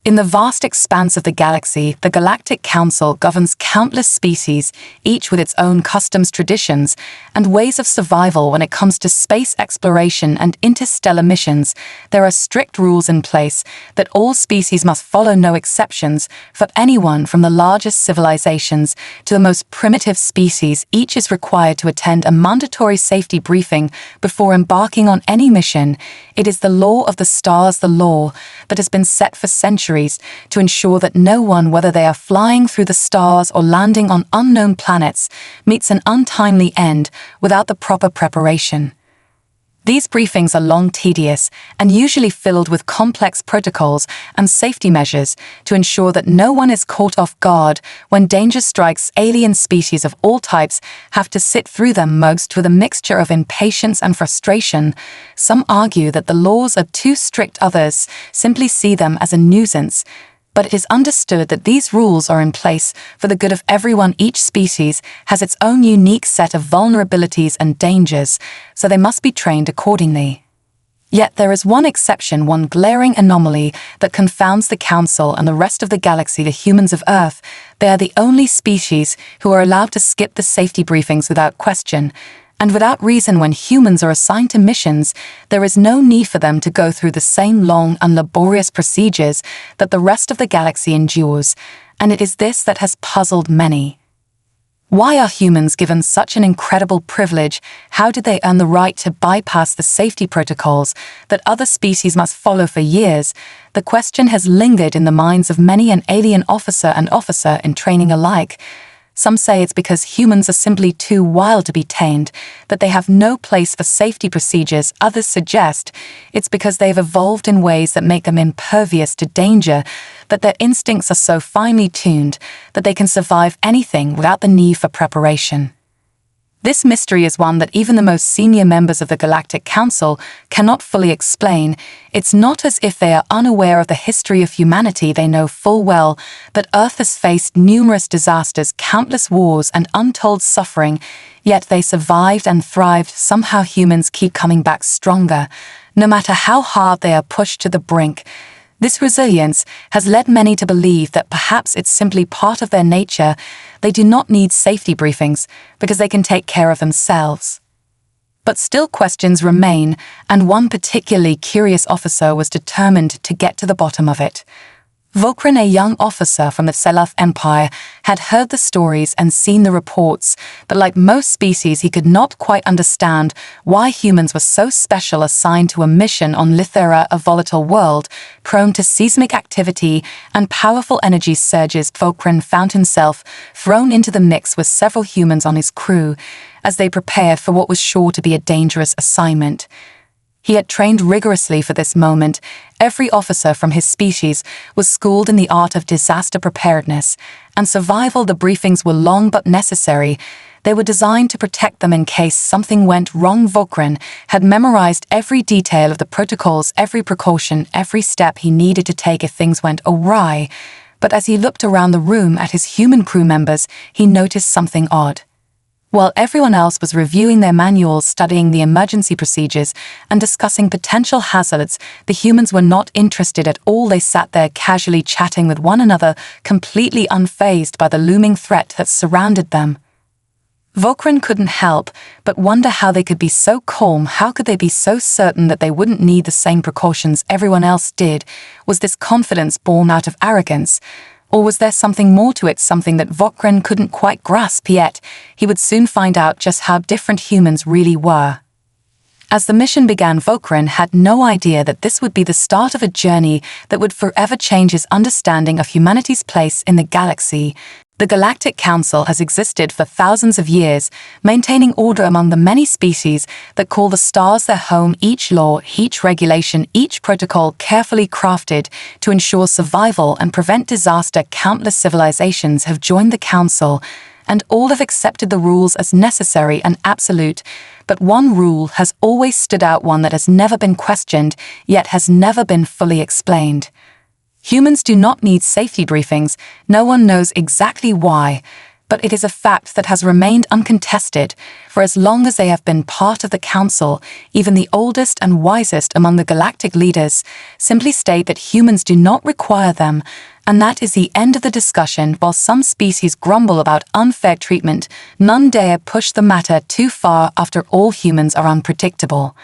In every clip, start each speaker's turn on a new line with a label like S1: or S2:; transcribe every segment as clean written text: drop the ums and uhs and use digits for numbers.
S1: In the vast expanse of the galaxy, the Galactic Council governs countless species, each with its own customs, traditions, and ways of survival. When it comes to space exploration and interstellar missions, there are strict rules in place that all species must follow, no exceptions. For anyone from the largest civilizations to the most primitive species, each is required to attend a mandatory safety briefing before embarking on any mission. It is the law of the stars, the law that has been set for centuries to ensure that no one, whether they are flying through the stars or landing on unknown planets, meets an untimely end without the proper preparation. These briefings are long, tedious, and usually filled with complex protocols and safety measures to ensure that no one is caught off guard when danger strikes. Alien species of all types have to sit through them, most with a mixture of impatience and frustration. Some argue that the laws are too strict, others simply see them as a nuisance. But it is understood that these rules are in place for the good of everyone. Each species has its own unique set of vulnerabilities and dangers, so they must be trained accordingly. Yet there is one exception, one glaring anomaly that confounds the Council and the rest of the galaxy: the humans of Earth. They are the only species who are allowed to skip the safety briefings without question. And without reason. When humans are assigned to missions, there is no need for them to go through the same long and laborious procedures that the rest of the galaxy endures, and it is this that has puzzled many. Why are humans given such an incredible privilege? How did they earn the right to bypass the safety protocols that other species must follow for years? The question has lingered in the minds of many, an alien officer and officer in training alike. Some say it's because humans are simply too wild to be tamed, that they have no place for safety procedures. Others suggest it's because they've evolved in ways that make them impervious to danger, that their instincts are so finely tuned that they can survive anything without the need for preparation. This mystery is one that even the most senior members of the Galactic Council cannot fully explain. It's not as if they are unaware of the history of humanity. They know full well that Earth has faced numerous disasters, countless wars, and untold suffering, yet they survived and thrived. Somehow humans keep coming back stronger, no matter how hard they are pushed to the brink. This resilience has led many to believe that perhaps it's simply part of their nature. They do not need safety briefings because they can take care of themselves. But still questions remain, and one particularly curious officer was determined to get to the bottom of it. Vokran, a young officer from the Selaf Empire, had heard the stories and seen the reports, but like most species he could not quite understand why humans were so special. Assigned to a mission on Lithera, a volatile world, prone to seismic activity and powerful energy surges, Vokran found himself thrown into the mix with several humans on his crew as they prepared for what was sure to be a dangerous assignment. He had trained rigorously for this moment. Every officer from his species was schooled in the art of disaster preparedness and survival. The briefings were long but necessary. They were designed to protect them in case something went wrong. Vokran had memorized every detail of the protocols, every precaution, every step he needed to take if things went awry. But as he looked around the room at his human crew members, he noticed something odd. While everyone else was reviewing their manuals, studying the emergency procedures, and discussing potential hazards, the humans were not interested at all. They sat there casually chatting with one another, completely unfazed by the looming threat that surrounded them. Vokran couldn't help but wonder how they could be so calm. How could they be so certain that they wouldn't need the same precautions everyone else did? Was this confidence born out of arrogance? Or was there something more to it, something that Vokran couldn't quite grasp yet? He would soon find out just how different humans really were. As the mission began, Vokran had no idea that this would be the start of a journey that would forever change his understanding of humanity's place in the galaxy. The Galactic Council has existed for thousands of years, maintaining order among the many species that call the stars their home. Each law, each regulation, each protocol carefully crafted to ensure survival and prevent disaster. Countless civilizations have joined the Council, and all have accepted the rules as necessary and absolute. But one rule has always stood out, one that has never been questioned, yet has never been fully explained. Humans do not need safety briefings. No one knows exactly why. But it is a fact that has remained uncontested for as long as they have been part of the Council. Even the oldest and wisest among the galactic leaders simply state that humans do not require them, and that is the end of the discussion. While some species grumble about unfair treatment, none dare push the matter too far. After all, humans are unpredictable.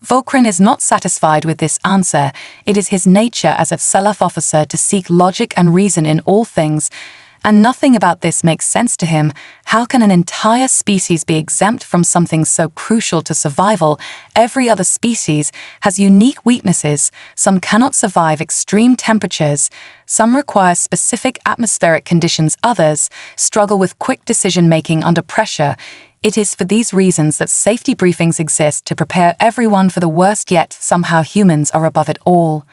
S1: Volcran is not satisfied with this answer. It is his nature as a Self officer to seek logic and reason in all things, and nothing about this makes sense to him. How can an entire species be exempt from something so crucial to survival? Every other species has unique weaknesses. Some cannot survive extreme temperatures. Some require specific atmospheric conditions. Others struggle with quick decision-making under pressure. It is for these reasons that safety briefings exist, to prepare everyone for the worst, yet somehow humans are above it all.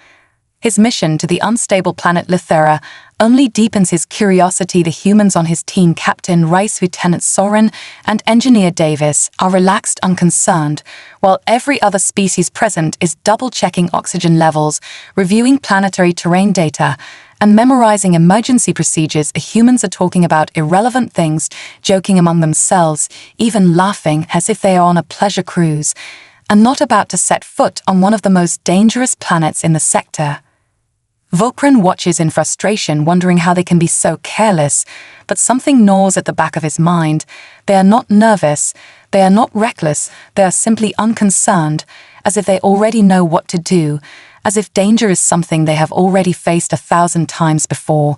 S1: His mission to the unstable planet Lithera only deepens his curiosity. The humans on his team, Captain Rice, Lieutenant Soren, and Engineer Davis, are relaxed, unconcerned, while every other species present is double-checking oxygen levels, reviewing planetary terrain data, and memorizing emergency procedures. The humans are talking about irrelevant things, joking among themselves, even laughing as if they are on a pleasure cruise, and not about to set foot on one of the most dangerous planets in the sector. Volcran watches in frustration, wondering how they can be so careless, but something gnaws at the back of his mind. They are not nervous, they are not reckless, they are simply unconcerned, as if they already know what to do, as if danger is something they have already faced 1,000 times before.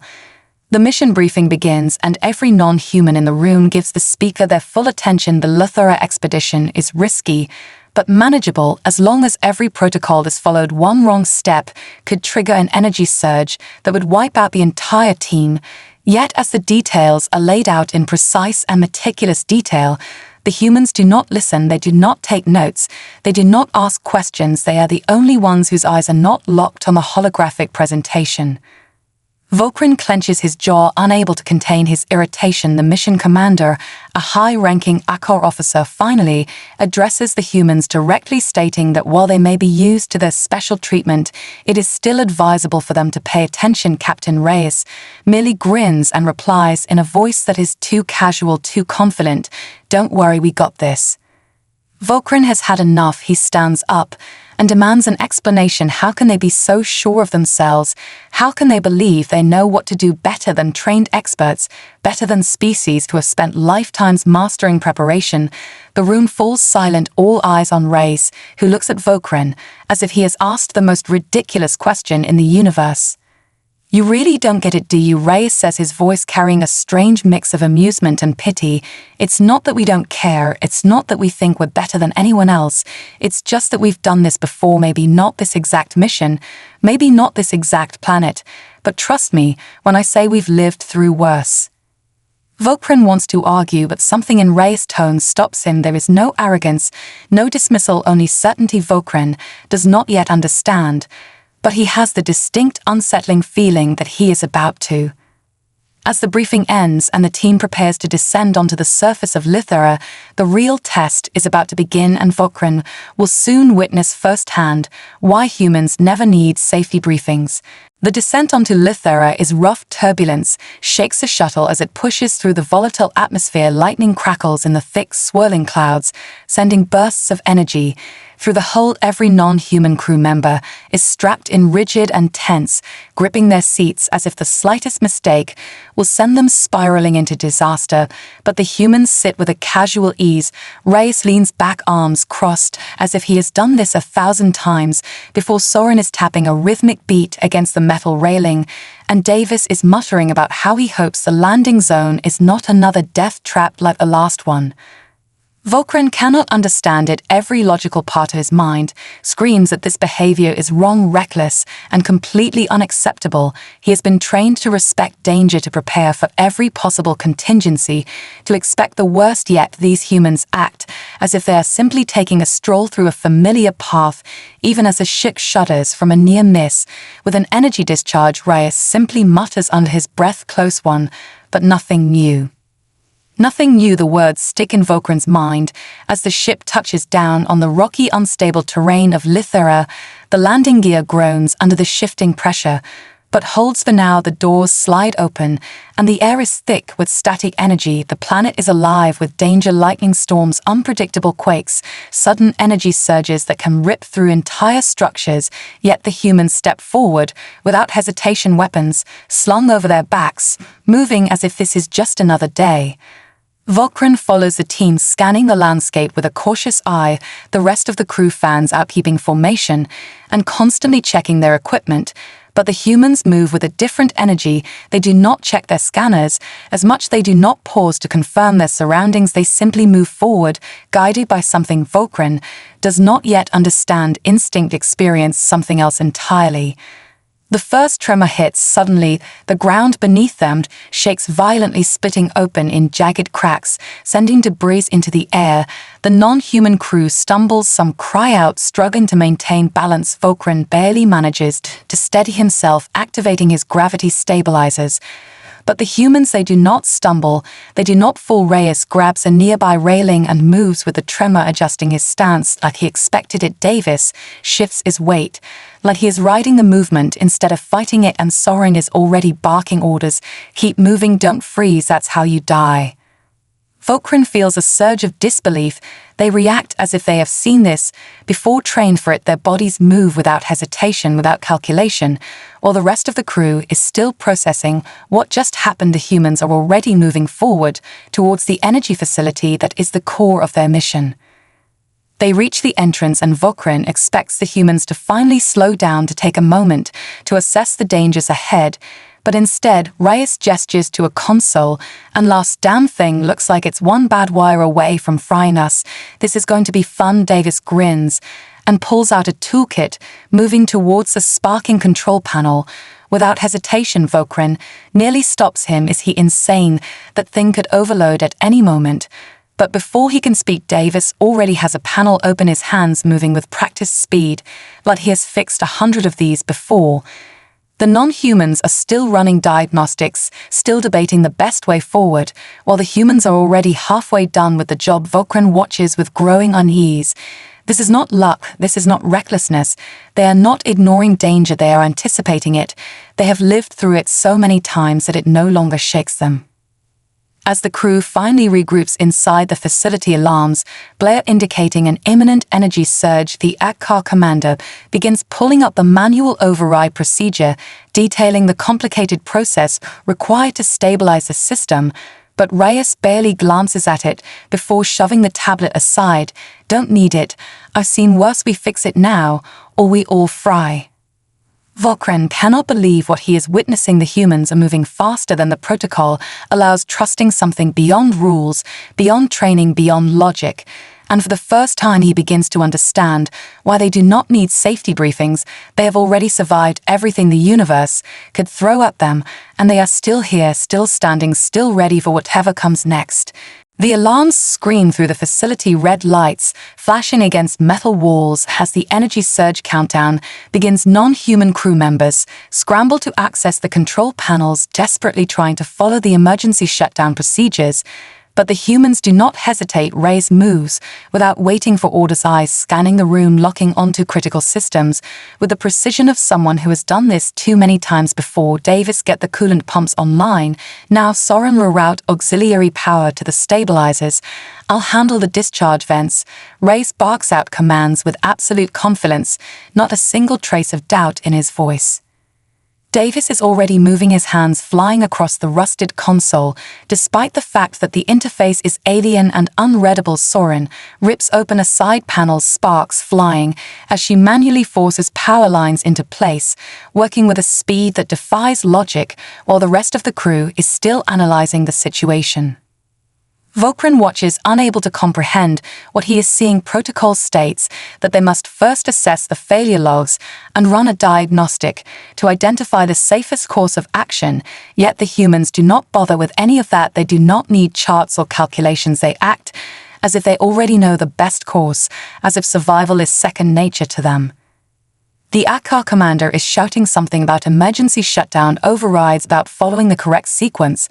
S1: The mission briefing begins, and every non-human in the room gives the speaker their full attention. The Lithera expedition is risky, but manageable as long as every protocol is followed. One wrong step could trigger an energy surge that would wipe out the entire team. Yet as the details are laid out in precise and meticulous detail, the humans do not listen, they do not take notes, they do not ask questions. They are the only ones whose eyes are not locked on the holographic presentation. Volcran clenches his jaw, unable to contain his irritation. The mission commander, a high-ranking Akor officer, finally addresses the humans directly, stating that while they may be used to their special treatment, it is still advisable for them to pay attention. Captain Reyes merely grins and replies in a voice that is too casual, too confident, "Don't worry, we got this." Volcran has had enough. He stands up and demands an explanation. How can they be so sure of themselves? How can they believe they know what to do better than trained experts, better than species who have spent lifetimes mastering preparation? The room falls silent, all eyes on Reyes, who looks at Volcran as if he has asked the most ridiculous question in the universe. "You really don't get it, do you?" Reyes says, his voice carrying a strange mix of amusement and pity. "It's not that we don't care, it's not that we think we're better than anyone else, it's just that we've done this before. Maybe not this exact mission, maybe not this exact planet, but trust me when I say we've lived through worse." Volcran wants to argue, but something in Reyes' tone stops him. There is no arrogance, no dismissal, only certainty. Volcran does not yet understand, but he has the distinct unsettling feeling that he is about to. As the briefing ends and the team prepares to descend onto the surface of Lithera, the real test is about to begin, and Volcran will soon witness firsthand why humans never need safety briefings. The descent onto Lithera is rough. Turbulence shakes the shuttle as it pushes through the volatile atmosphere. Lightning crackles in the thick, swirling clouds, sending bursts of energy through the hold. Every non-human crew member is strapped in, rigid and tense, gripping their seats as if the slightest mistake will send them spiraling into disaster. But the humans sit with a casual ease. Reyes leans back, arms crossed, as if he has done this 1,000 times before. Soren is tapping a rhythmic beat against the metal railing, and Davis is muttering about how he hopes the landing zone is not another death trap like the last one. Volcran cannot understand it. Every logical part of his mind screams that this behavior is wrong, reckless, and completely unacceptable. He has been trained to respect danger, to prepare for every possible contingency, to expect the worst, yet these humans act as if they are simply taking a stroll through a familiar path. Even as the ship shudders from a near miss with an energy discharge, Reyes simply mutters under his breath, "Close one," but nothing new. Nothing new, the words stick in Volcran's mind as the ship touches down on the rocky, unstable terrain of Lithera. The landing gear groans under the shifting pressure, But holds for now, the doors slide open, and the air is thick with static energy. The planet is alive with danger, lightning storms, unpredictable quakes, sudden energy surges that can rip through entire structures, yet the humans step forward, without hesitation, weapons slung over their backs, moving as if this is just another day. Vulcan follows the team, scanning the landscape with a cautious eye. The rest of the crew fans out, keeping formation and constantly checking their equipment. But the humans move with a different energy. They do not check their scanners as much. They do not pause to confirm their surroundings. They simply move forward, guided by something Vulcan does not yet understand. Instinct, experience, something else entirely. The first tremor hits. Suddenly, the ground beneath them shakes violently, splitting open in jagged cracks, sending debris into the air. The non-human crew stumbles, some cry out, struggling to maintain balance. Vulcan barely manages to steady himself, activating his gravity stabilizers. But the humans, they do not stumble, they do not fall. Reyes grabs a nearby railing and moves with the tremor, adjusting his stance like he expected it. Davis shifts his weight, like he is riding the movement instead of fighting it, and Soren is already barking orders. Keep moving, don't freeze, that's how you die. Vulcan feels a surge of disbelief. They react as if they have seen this before, trained for it. Their bodies move without hesitation, without calculation, while the rest of the crew is still processing what just happened. The humans are already moving forward towards the energy facility that is the core of their mission. They reach the entrance, and Vulcan expects the humans to finally slow down, to take a moment to assess the dangers ahead. But instead, Reyes gestures to a console, and last damn thing looks like it's one bad wire away from frying us. This is going to be fun. Davis grins and pulls out a toolkit, moving towards the sparking control panel. Without hesitation, Vulcan nearly stops him. Is he insane? That thing could overload at any moment. But before he can speak, Davis already has a panel open, his hands moving with practiced speed, like he has fixed 100 of these before. The non-humans are still running diagnostics, still debating the best way forward, while the humans are already halfway done with the job. Vulcan watches with growing unease. This is not luck, this is not recklessness. They are not ignoring danger, they are anticipating it. They have lived through it so many times that it no longer shakes them. As the crew finally regroups inside the facility, alarms blare indicating an imminent energy surge. The HFY commander begins pulling up the manual override procedure, detailing the complicated process required to stabilize the system, but Reyes barely glances at it before shoving the tablet aside. Don't need it. I've seen worse. We fix it now, or we all fry. Vulcan cannot believe what he is witnessing. The humans are moving faster than the protocol allows, trusting something beyond rules, beyond training, beyond logic. And for the first time, he begins to understand why they do not need safety briefings. They have already survived everything the universe could throw at them, and they are still here, still standing, still ready for whatever comes next. The alarms scream through the facility, red lights flashing against metal walls as the energy surge countdown begins. Non-human crew members scramble to access the control panels, desperately trying to follow the emergency shutdown procedures. But the humans do not hesitate. Reyes moves without waiting for orders, eyes scanning the room, locking onto critical systems with the precision of someone who has done this too many times before. Davis, get the coolant pumps online. Now Soren, reroute auxiliary power to the stabilizers. I'll handle the discharge vents. Reyes barks out commands with absolute confidence, not a single trace of doubt in his voice. Davis is already moving, his hands flying across the rusted console, despite the fact that the interface is alien and unreadable. Soren rips open a side panel, sparks flying as she manually forces power lines into place, working with a speed that defies logic, while the rest of the crew is still analyzing the situation. Vulcan watches, unable to comprehend what he is seeing. Protocol states that they must first assess the failure logs and run a diagnostic to identify the safest course of action, yet the humans do not bother with any of that. They do not need charts or calculations. They act as if they already know the best course, as if survival is second nature to them. The HFY commander is shouting something about emergency shutdown overrides, about following the correct sequence,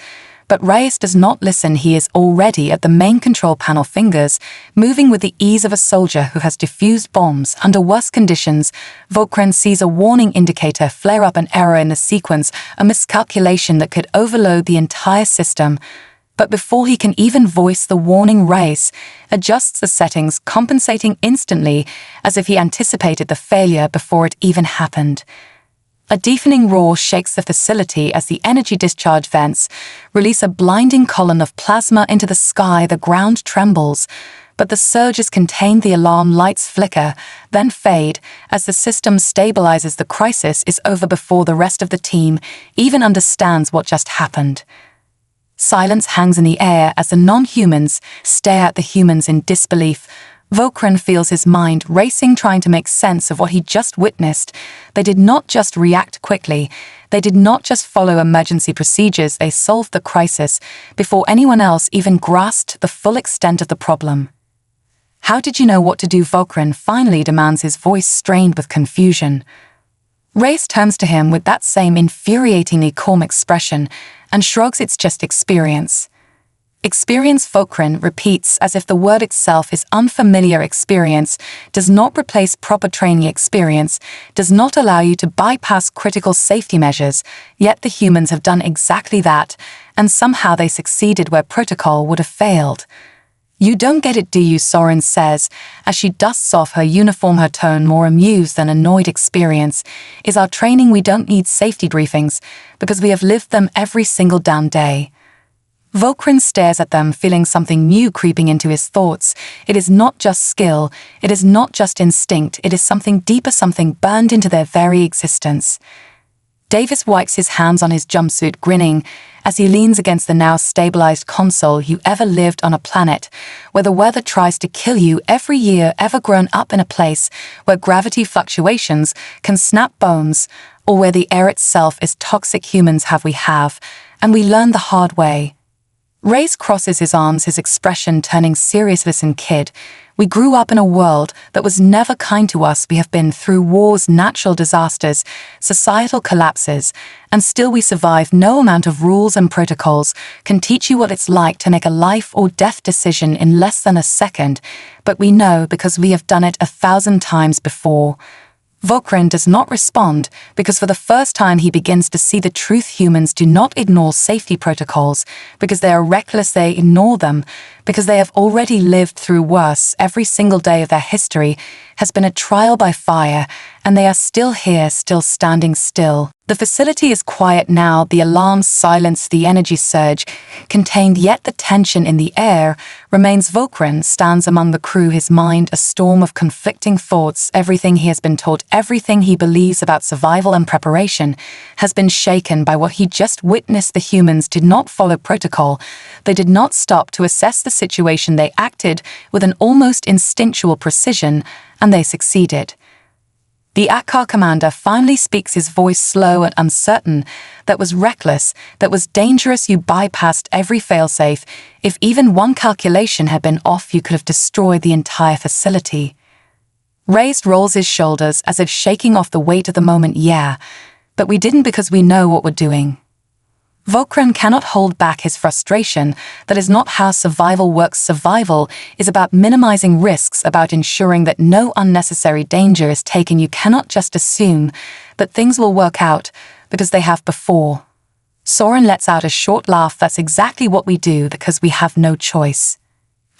S1: But Reyes does not listen. He is already at the main control panel, fingers moving with the ease of a soldier who has defused bombs. Under worse conditions, Vokran sees a warning indicator flare up, an error in the sequence, a miscalculation that could overload the entire system. But before he can even voice the warning, Reyes adjusts the settings, compensating instantly, as if he anticipated the failure before it even happened. A deafening roar shakes the facility as the energy discharge vents release a blinding column of plasma into the sky. The ground trembles, but the surge is contained. The alarm lights flicker, then fade, as the system stabilizes. The crisis is over before the rest of the team even understands what just happened. Silence hangs in the air as the non-humans stare at the humans in disbelief. Vokran feels his mind racing, trying to make sense of what he just witnessed. They did not just react quickly. They did not just follow emergency procedures. They solved the crisis before anyone else even grasped the full extent of the problem. How did you know what to do? Vokran finally demands, his voice strained with confusion. Reyes turns to him with that same infuriatingly calm expression and shrugs. It's just experience. Experience, Vokran repeats, as if the word itself is unfamiliar. Experience does not replace proper training. Experience does not allow you to bypass critical safety measures, yet the humans have done exactly that, and somehow they succeeded where protocol would have failed. You don't get it, do you? Soren says, as she dusts off her uniform, her tone more amused than annoyed. Experience is our training. We don't need safety briefings because we have lived them every single damn day. Vokran stares at them, feeling something new creeping into his thoughts. It is not just skill, it is not just instinct, it is something deeper, something burned into their very existence. Davis wipes his hands on his jumpsuit, grinning as he leans against the now stabilized console. You ever lived on a planet where the weather tries to kill you every year? Ever grown up in a place where gravity fluctuations can snap bones, or where the air itself is toxic? Humans have, and we learn the hard way. Reyes crosses his arms, his expression turning serious. Listen, kid, we grew up in a world that was never kind to us. We have been through wars, natural disasters, societal collapses, and still we survive. No amount of rules and protocols can teach you what it's like to make a life or death decision in less than a second, but we know because we have done it 1,000 times before. Vokran does not respond because for the first time he begins to see the truth. Humans do not ignore safety protocols because they are reckless. They ignore them because they have already lived through worse. Every single day of their history has been a trial by fire, and they are still here, still standing still. The facility is quiet now, the alarms silenced, the energy surge contained, yet the tension in the air remains. Vokran stands among the crew, his mind a storm of conflicting thoughts. Everything he has been taught, everything he believes about survival and preparation has been shaken by what he just witnessed. The humans did not follow protocol. They did not stop to assess the situation. They acted with an almost instinctual precision, and they succeeded. The Akkar commander finally speaks, his voice slow and uncertain. That was reckless, that was dangerous. You bypassed every failsafe. If even one calculation had been off, you could have destroyed the entire facility. Reyes rolls his shoulders as if shaking off the weight of the moment. Yeah, but we didn't because we know what we're doing. Vokran cannot hold back his frustration. That is not how survival works. Survival is about minimizing risks, about ensuring that no unnecessary danger is taken. You cannot just assume that things will work out because they have before. Soren lets out a short laugh. That's exactly what we do because we have no choice.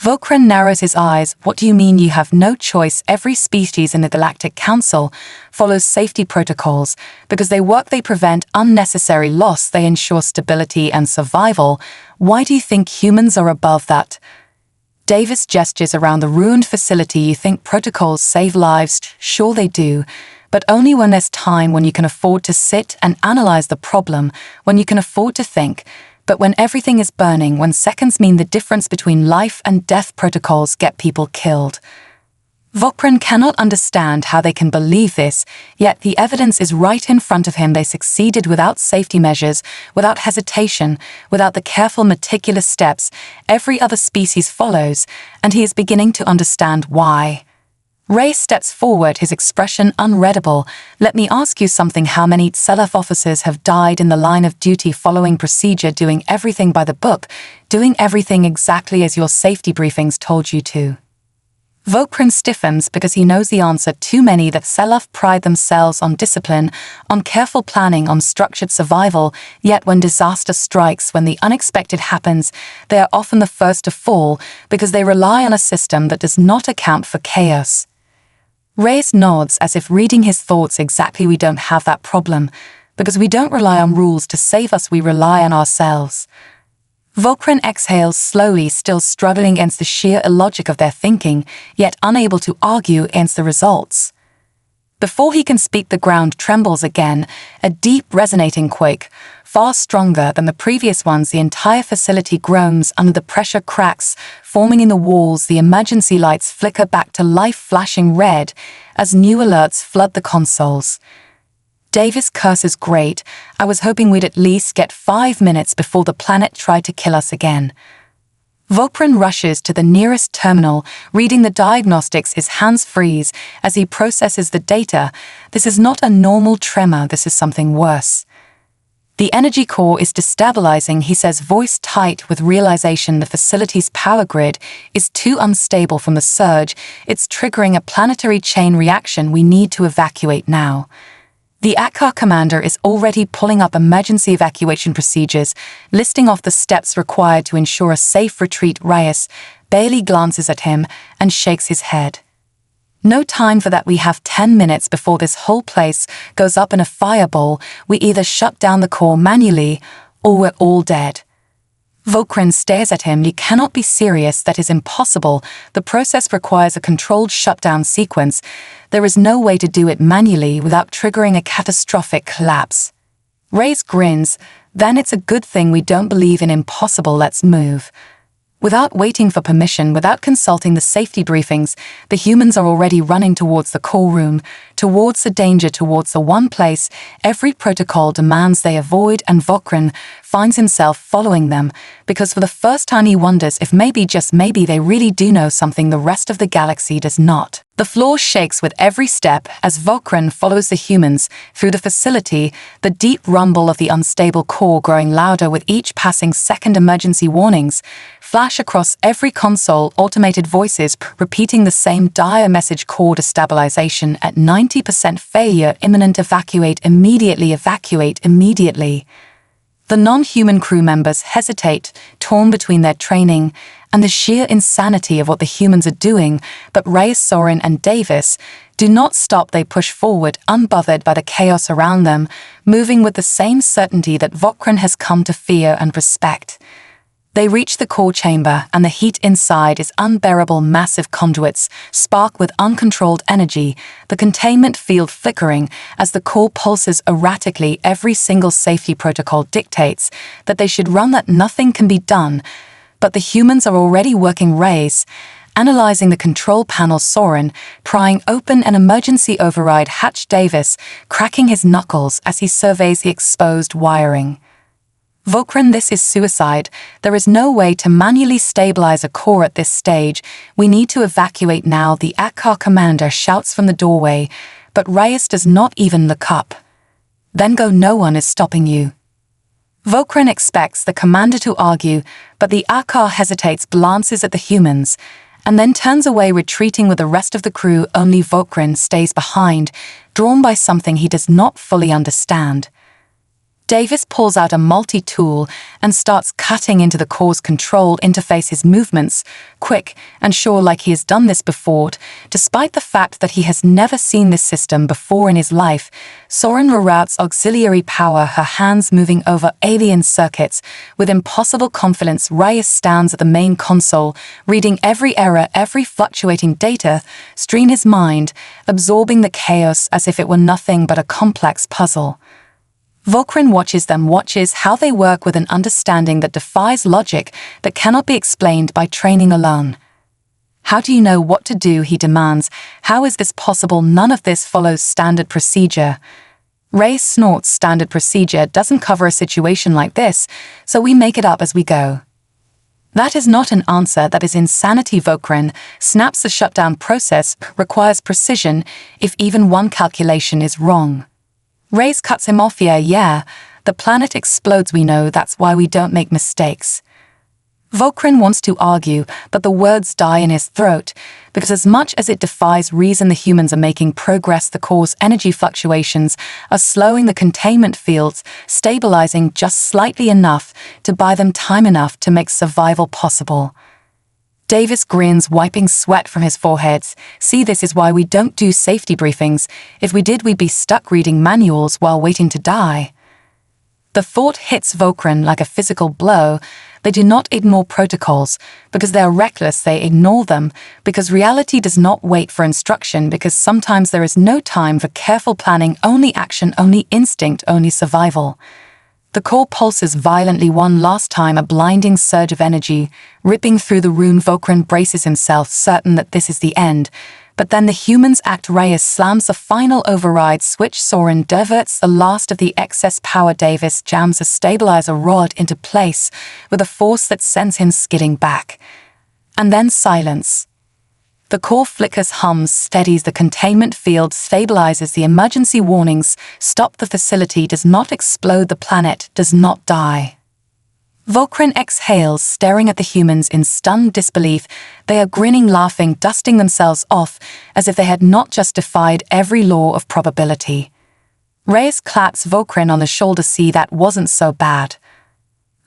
S1: Vokran narrows his eyes. What do you mean you have no choice? Every species in the Galactic Council follows safety protocols because they work, they prevent unnecessary loss, they ensure stability and survival. Why do you think humans are above that? Davis gestures around the ruined facility. You think protocols save lives? Sure they do, but only when there's time, when you can afford to sit and analyze the problem, when you can afford to think. But when everything is burning, when seconds mean the difference between life and death, protocols get people killed. Vokran cannot understand how they can believe this, yet the evidence is right in front of him. They succeeded without safety measures, without hesitation, without the careful, meticulous steps every other species follows, and he is beginning to understand why. Ray steps forward, his expression unreadable. "Let me ask you something. How many Tselef officers have died in the line of duty following procedure, doing everything by the book, doing everything exactly as your safety briefings told you to?" Vokrin stiffens because he knows the answer. Too many. That Tselef pride themselves on discipline, on careful planning, on structured survival, yet when disaster strikes, when the unexpected happens, they are often the first to fall because they rely on a system that does not account for chaos. Reyes nods as if reading his thoughts. "Exactly, we don't have that problem. Because we don't rely on rules to save us, we rely on ourselves." Vokrin exhales slowly, still struggling against the sheer illogic of their thinking, yet unable to argue against the results. Before he can speak, the ground trembles again, a deep resonating quake, far stronger than the previous ones. The entire facility groans under the pressure. Cracks forming in the walls. The emergency lights flicker back to life, flashing red as new alerts flood the consoles. Davis curses. "Great, I was hoping we'd at least get 5 minutes before the planet tried to kill us again." Vokrin rushes to the nearest terminal, reading the diagnostics. His hands freeze as he processes the data. This is not a normal tremor, this is something worse. "The energy core is destabilizing," he says, voice tight with realization. "The facility's power grid is too unstable from the surge. It's triggering a planetary chain reaction. We need to evacuate now." The ACAR commander is already pulling up emergency evacuation procedures, listing off the steps required to ensure a safe retreat. Reyes barely glances at him and shakes his head. "No time for that. We have 10 minutes before this whole place goes up in a fireball. We either shut down the core manually or we're all dead." Vokrin stares at him. "You cannot be serious. That is impossible. The process requires a controlled shutdown sequence. There is no way to do it manually without triggering a catastrophic collapse." Reyes grins. "Then it's a good thing we don't believe in impossible. Let's move." Without waiting for permission, without consulting the safety briefings, the humans are already running towards the core room, towards the danger, towards the one place every protocol demands they avoid, and Vokrin finds himself following them, because for the first time he wonders if maybe, just maybe, they really do know something the rest of the galaxy does not. The floor shakes with every step as Vokrin follows the humans through the facility, the deep rumble of the unstable core growing louder with each passing second. Emergency warnings flash across every console, automated voices repeating the same dire message: core destabilization at 90% failure, imminent, evacuate immediately, evacuate immediately. The non-human crew members hesitate, torn between their training and the sheer insanity of what the humans are doing, but Reyes, Soren, and Davis do not stop. They push forward, unbothered by the chaos around them, moving with the same certainty that Vokrin has come to fear and respect. They reach the core chamber, and the heat inside is unbearable. Massive conduits spark with uncontrolled energy, the containment field flickering as the core pulses erratically. Every single safety protocol dictates that they should run, that nothing can be done. But the humans are already working. Reyes analyzing the control panel, Soren prying open an emergency override hatch, Davis cracking his knuckles as he surveys the exposed wiring. Vokrin, this is suicide. There is no way to manually stabilize a core at this stage. We need to evacuate now, the ACAR commander shouts from the doorway, but Reyes does not even look up. Then go, no one is stopping you. Vokrin expects the commander to argue, but the ACAR hesitates, glances at the humans, and then turns away, retreating with the rest of the crew. Only Vokrin stays behind, drawn by something he does not fully understand. Davis pulls out a multi-tool and starts cutting into the core's control interface, his movements quick and sure, like he has done this before, despite the fact that he has never seen this system before in his life. Soren reroutes auxiliary power, her hands moving over alien circuits with impossible confidence. Reyes stands at the main console, reading every error, every fluctuating data stream his mind, absorbing the chaos as if it were nothing but a complex puzzle. Vokrin watches them, watches how they work with an understanding that defies logic, that cannot be explained by training alone. How do you know what to do, he demands. How is this possible? None of this follows standard procedure. Reyes snorts. Standard procedure doesn't cover a situation like this, so we make it up as we go. That is not an answer, that is insanity. Vokrin snaps. The shutdown process requires precision if even one calculation is wrong. Reyes cuts him off. Yeah, the planet explodes, we know, that's why we don't make mistakes. Vokrin wants to argue, but the words die in his throat, because as much as it defies reason the humans are making progress, the core's energy fluctuations are slowing the containment fields, stabilizing just slightly enough to buy them time enough to make survival possible. Davis grins, wiping sweat from his forehead. See, this is why we don't do safety briefings. If we did, we'd be stuck reading manuals while waiting to die. The thought hits Vokrin like a physical blow. They do not ignore protocols because they are reckless, they ignore them because reality does not wait for instruction, because sometimes there is no time for careful planning, only action, only instinct, only survival. The core pulses violently one last time, a blinding surge of energy ripping through the room. Vokrin braces himself, certain that this is the end. But then the humans act. Reyes slams the final override switch. Soren diverts the last of the excess power. Davis jams a stabilizer rod into place with a force that sends him skidding back. And then silence. The core flickers, hums, steadies. The containment field stabilizes. The emergency warnings stop. The facility does not explode. The planet does not die. Vokrin exhales, staring at the humans in stunned disbelief. They are grinning, laughing, dusting themselves off as if they had not just defied every law of probability. Reyes claps Vokrin on the shoulder. See, that wasn't so bad.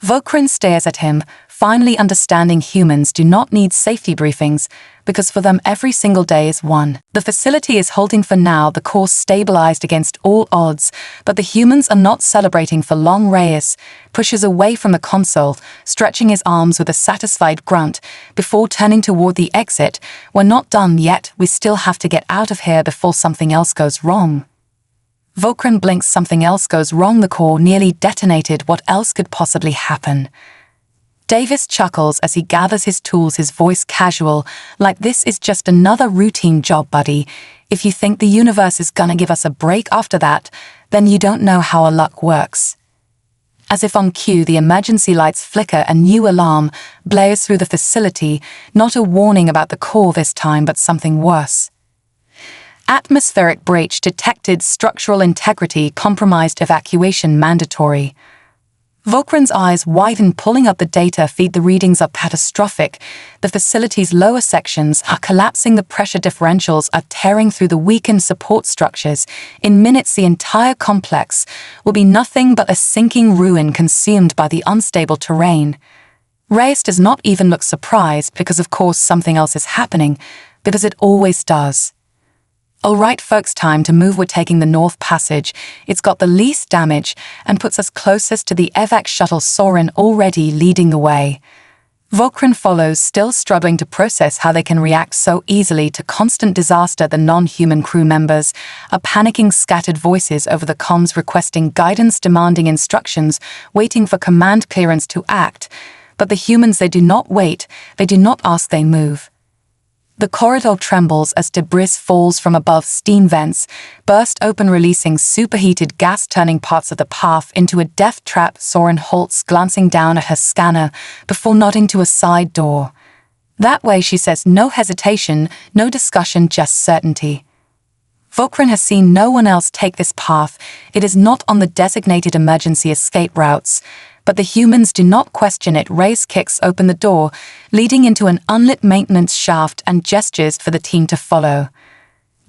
S1: Vokrin stares at him, finally understanding humans do not need safety briefings, because for them every single day is one. The facility is halting for now, the course stabilized against all odds, but the humans are not celebrating for long. Reyes pushes away from the console, stretching his arms with a satisfied grunt, before turning toward the exit. We're not done yet, we still have to get out of here before something else goes wrong. Vokrin blinks. Something else goes wrong. The core nearly detonated. What else could possibly happen? Davis chuckles as he gathers his tools, his voice casual, like this is just another routine job, buddy. If you think the universe is gonna give us a break after that, then you don't know how our luck works. As if on cue, the emergency lights flicker. A new alarm blares through the facility, not a warning about the core this time, but something worse. Atmospheric breach detected, structural integrity compromised, evacuation mandatory. Vokrin's eyes widen, pulling up the data feed. The readings are catastrophic. The facility's lower sections are collapsing. The pressure differentials are tearing through the weakened support structures. In minutes, the entire complex will be nothing but a sinking ruin consumed by the unstable terrain. Reyes does not even look surprised, because of course something else is happening, because it always does. All right, folks, time to move. We're taking the North Passage. It's got the least damage and puts us closest to the evac shuttle. Soren already leading the way. Vokrin follows, still struggling to process how they can react so easily to constant disaster. The non-human crew members are panicking, scattered voices over the comms requesting guidance, demanding instructions, waiting for command clearance to act. But the humans, they do not wait, they do not ask, they move. The corridor trembles as debris falls from above. Steam vents burst open, releasing superheated gas, turning parts of the path into a death trap. Soren halts, glancing down at her scanner before nodding to a side door. That way, she says, no hesitation, no discussion, just certainty. Vokrin has seen no one else take this path. It is not on the designated emergency escape routes. But the humans do not question it. Reyes kicks open the door, leading into an unlit maintenance shaft, and gestures for the team to follow.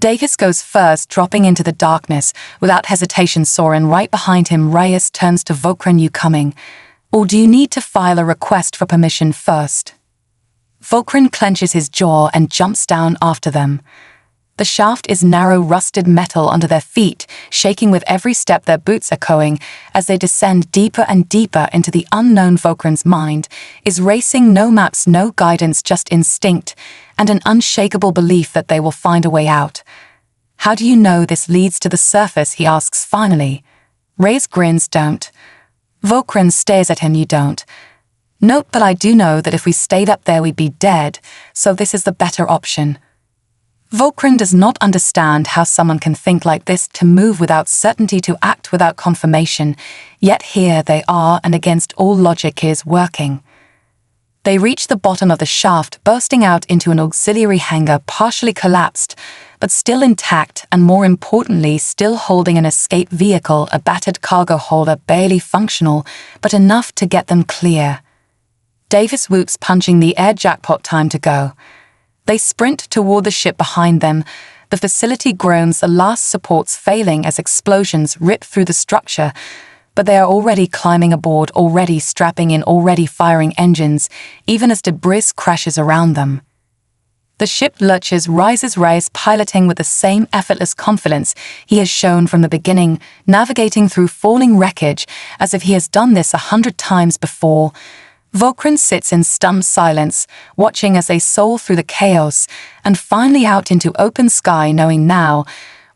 S1: Davis goes first, dropping into the darkness. Without hesitation, Soren right behind him. Reyes turns to Vokrin. You coming? Or do you need to file a request for permission first? Vokrin clenches his jaw and jumps down after them. The shaft is narrow, rusted metal under their feet, shaking with every step, their boots echoing as they descend deeper and deeper into the unknown. Vokrin's mind is racing. No maps, no guidance, just instinct and an unshakable belief that they will find a way out. How do you know this leads to the surface? He asks finally. Reyes grins. Don't. Vokrin stares at him. You don't. Nope, but I do know that if we stayed up there we'd be dead, so this is the better option. Vokrin does not understand how someone can think like this, to move without certainty, to act without confirmation, yet here they are, and against all logic is working. They reach the bottom of the shaft, bursting out into an auxiliary hangar partially collapsed, but still intact and, more importantly, still holding an escape vehicle, a battered cargo holder barely functional, but enough to get them clear. Davis whoops, punching the air jackpot. Time to go. They sprint toward the ship behind them. The facility groans, the last supports failing as explosions rip through the structure, but they are already climbing aboard, already strapping in, already firing engines, even as debris crashes around them. The ship lurches, rises, piloting with the same effortless confidence he has shown from the beginning, navigating through falling wreckage as if he has done this 100 times before. Volcran sits in stunned silence, watching as they soar through the chaos and finally out into open sky, knowing now,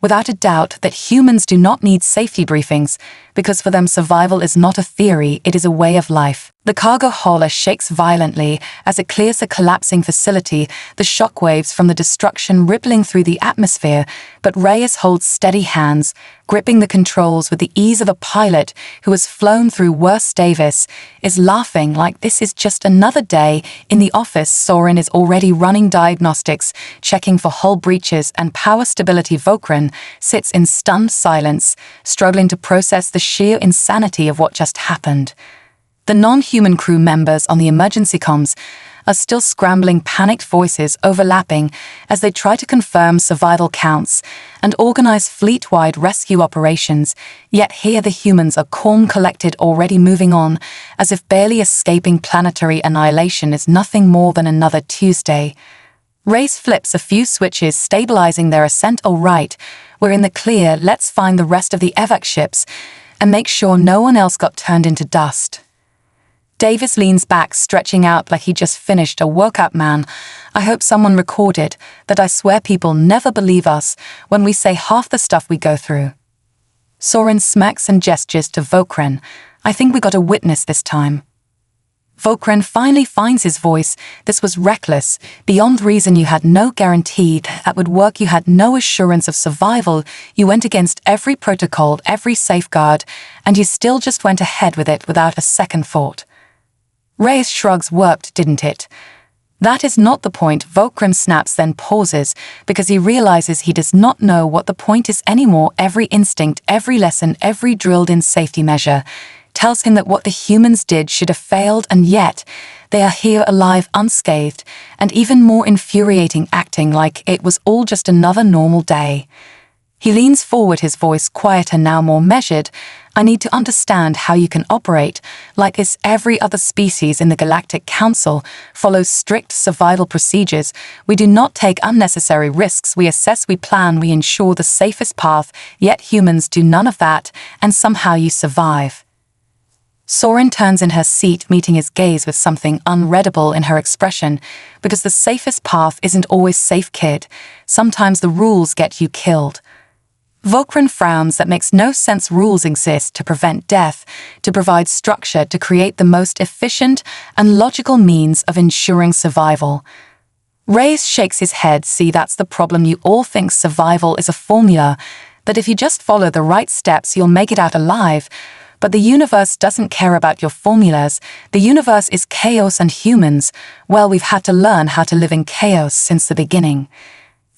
S1: without a doubt, that humans do not need safety briefings, because for them survival is not a theory, it is a way of life. The cargo hauler shakes violently as it clears the collapsing facility, the shockwaves from the destruction rippling through the atmosphere, but Reyes holds steady hands, gripping the controls with the ease of a pilot who has flown through worse. Davis is laughing like this is just another day in the office. Soren is already running diagnostics, checking for hull breaches and power stability. Volcran sits in stunned silence, struggling to process the sheer insanity of what just happened. The non-human crew members on the emergency comms are still scrambling, panicked voices overlapping as they try to confirm survival counts and organize fleet-wide rescue operations, yet here the humans are calm, collected, already moving on, as if barely escaping planetary annihilation is nothing more than another Tuesday. Reyes flips a few switches, stabilizing their ascent. All right, we're in the clear, let's find the rest of the evac ships and make sure no one else got turned into dust. Davis leans back, stretching out like he just finished a workout. Man, I hope someone recorded that. I swear people never believe us when we say half the stuff we go through. Soren smacks and gestures to Volcran. I think we got a witness this time. Volcran finally finds his voice. This was reckless, beyond reason. You had no guarantee that would work. You had no assurance of survival. You went against every protocol, every safeguard, and you still just went ahead with it without a second thought. Reyes shrugs. Worked, didn't it? That is not the point. Volcran snaps, then pauses, because he realizes he does not know what the point is anymore. Every instinct, every lesson, every drilled-in safety measure tells him that what the humans did should have failed, and yet they are here alive, unscathed, and even more infuriating, acting like it was all just another normal day. He leans forward, his voice quieter now, more measured. I need to understand how you can operate like this. Every other species in the Galactic Council follows strict survival procedures. We do not take unnecessary risks. We assess, we plan, we ensure the safest path, yet humans do none of that, and somehow you survive. Soren turns in her seat, meeting his gaze with something unreadable in her expression, because the safest path isn't always safe, kid. Sometimes the rules get you killed. Volcran frowns. That makes no sense. Rules exist to prevent death, to provide structure, to create the most efficient and logical means of ensuring survival. Reyes shakes his head. See, that's the problem. You all think survival is a formula, that if you just follow the right steps you'll make it out alive. But the universe doesn't care about your formulas. The universe is chaos, and humans, well, we've had to learn how to live in chaos since the beginning.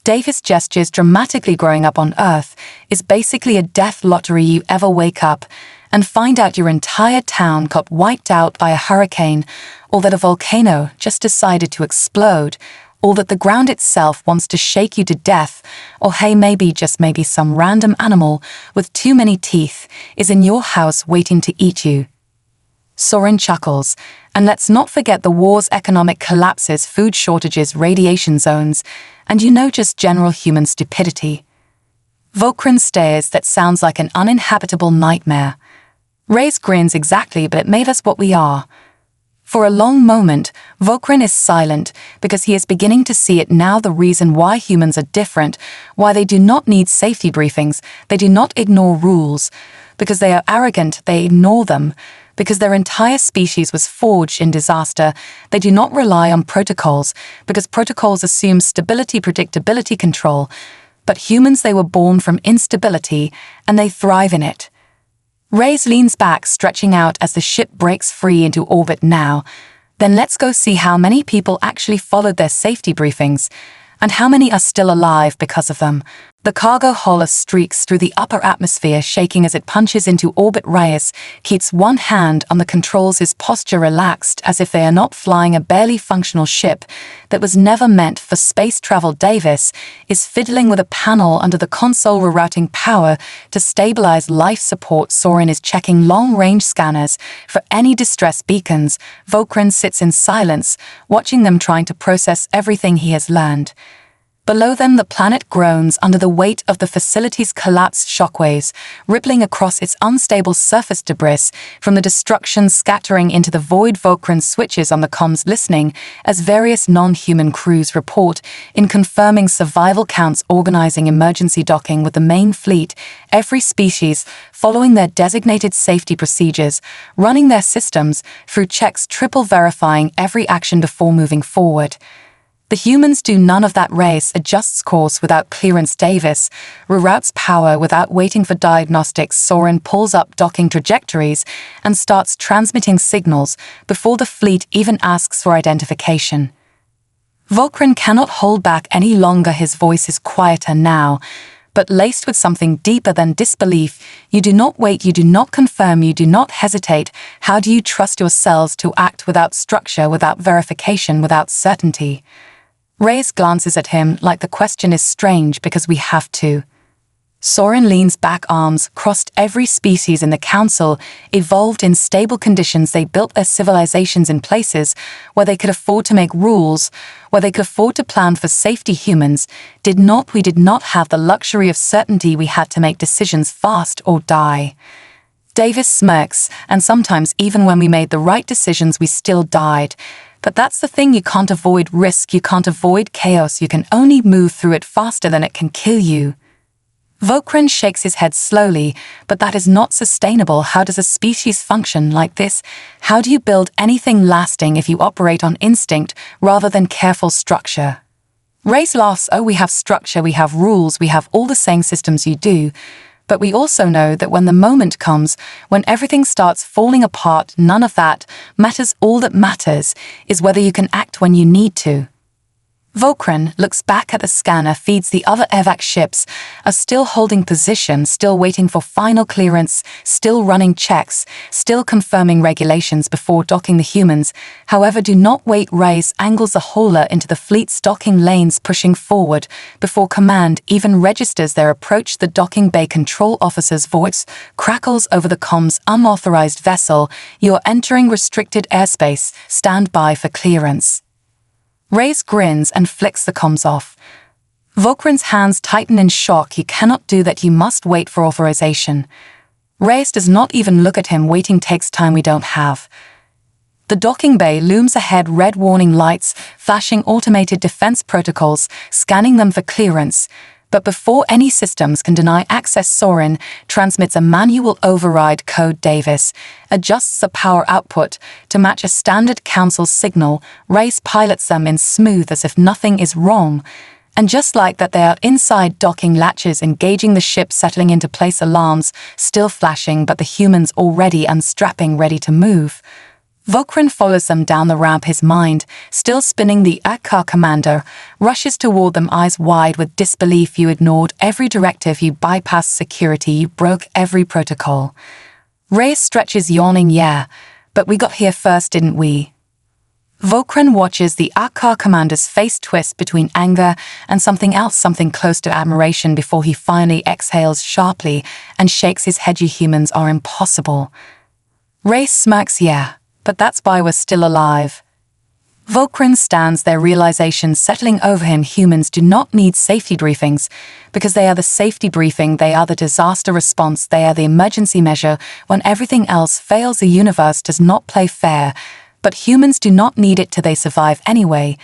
S1: Davis gestures dramatically. Growing up on Earth is basically a death lottery. You ever wake up and find out your entire town got wiped out by a hurricane, or that a volcano just decided to explode, or that the ground itself wants to shake you to death, or hey, maybe, just maybe, some random animal with too many teeth is in your house waiting to eat you. Soren chuckles. And let's not forget the wars, economic collapses, food shortages, radiation zones, and just general human stupidity. Volcran stares. That sounds like an uninhabitable nightmare. Reyes grins. Exactly, but it made us what we are. For a long moment, Volcran is silent, because he is beginning to see it now, the reason why humans are different, why they do not need safety briefings, they do not ignore rules, because they are arrogant, they ignore them, because their entire species was forged in disaster. They do not rely on protocols, because protocols assume stability, predictability, control, but humans, they were born from instability, and they thrive in it. Reyes leans back, stretching out as the ship breaks free into orbit now. Then let's go see how many people actually followed their safety briefings, and how many are still alive because of them. The cargo hauler streaks through the upper atmosphere, shaking as it punches into orbit. Reyes keeps one hand on the controls, his posture relaxed as if they are not flying a barely functional ship that was never meant for space travel. Davis is fiddling with a panel under the console, rerouting power to stabilize life support. Soren is checking long-range scanners for any distress beacons. Vokran sits in silence, watching them, trying to process everything he has learned. Below them, the planet groans under the weight of the facility's collapsed shockwaves, rippling across its unstable surface. Debris from the destruction scattering into the void. Vokran switches on the comms, listening as various non-human crews report in confirming survival counts, organizing emergency docking with the main fleet, every species following their designated safety procedures, running their systems through checks, triple verifying every action before moving forward. The humans do none of that. Reyes adjusts course without clearance. Davis reroutes power without waiting for diagnostics. Soren pulls up docking trajectories and starts transmitting signals before the fleet even asks for identification. Vokran cannot hold back any longer. His voice is quieter now, but laced with something deeper than disbelief. You do not wait, you do not confirm, you do not hesitate. How do you trust yourselves to act without structure, without verification, without certainty? Reyes glances at him like the question is strange because we have to. Soren leans back, arms crossed. Every species in the council evolved in stable conditions. They built their civilizations in places where they could afford to make rules, where they could afford to plan for safety. Humans did not. We did not have the luxury of certainty. We had to make decisions fast or die. Davis smirks, and sometimes even when we made the right decisions, we still died. But that's the thing, you can't avoid risk, you can't avoid chaos, you can only move through it faster than it can kill you. Vokran shakes his head slowly, but that is not sustainable. How does a species function like this? How do you build anything lasting if you operate on instinct rather than careful structure? Reyes laughs. Oh, we have structure, we have rules, we have all the same systems you do. But we also know that when the moment comes, when everything starts falling apart, none of that matters. All that matters is whether you can act when you need to. Vokran looks back at the scanner, feeds. The other evac ships are still holding position, still waiting for final clearance, still running checks, still confirming regulations before docking. The humans, however, do not wait. Reyes angles the hauler into the fleet's docking lanes, pushing forward before command even registers their approach. The docking bay control officer's voice crackles over the comms. Unauthorized vessel, you're entering restricted airspace, stand by for clearance. Reyes grins and flicks the comms off. Vokran's hands tighten in shock. You cannot do that, you must wait for authorization. Reyes does not even look at him. Waiting takes time we don't have. The docking bay looms ahead, red warning lights, flashing automated defense protocols, scanning them for clearance. But before any systems can deny access, Soren transmits a manual override code. Davis adjusts the power output to match a standard council signal. Reyes pilots them in smooth as if nothing is wrong. And just like that, they are inside docking latches, engaging the ship, settling into place. Alarms still flashing, but the humans already unstrapping, ready to move. Vokran follows them down the ramp, his mind still spinning. The Akar commander rushes toward them, eyes wide with disbelief. You ignored every directive, you bypassed security, you broke every protocol. Reyes stretches, yawning. Yeah, but we got here first, didn't we? Vokran watches the Akar commander's face twist between anger and something else, something close to admiration, before he finally exhales sharply and shakes his head. You humans are impossible. Reyes smirks. Yeah, but that's why we're still alive. Vokran stands there, realization settling over him. Humans do not need safety briefings because they are the safety briefing, they are the disaster response, they are the emergency measure when everything else fails. The universe does not play fair, but humans do not need it till they survive anyway.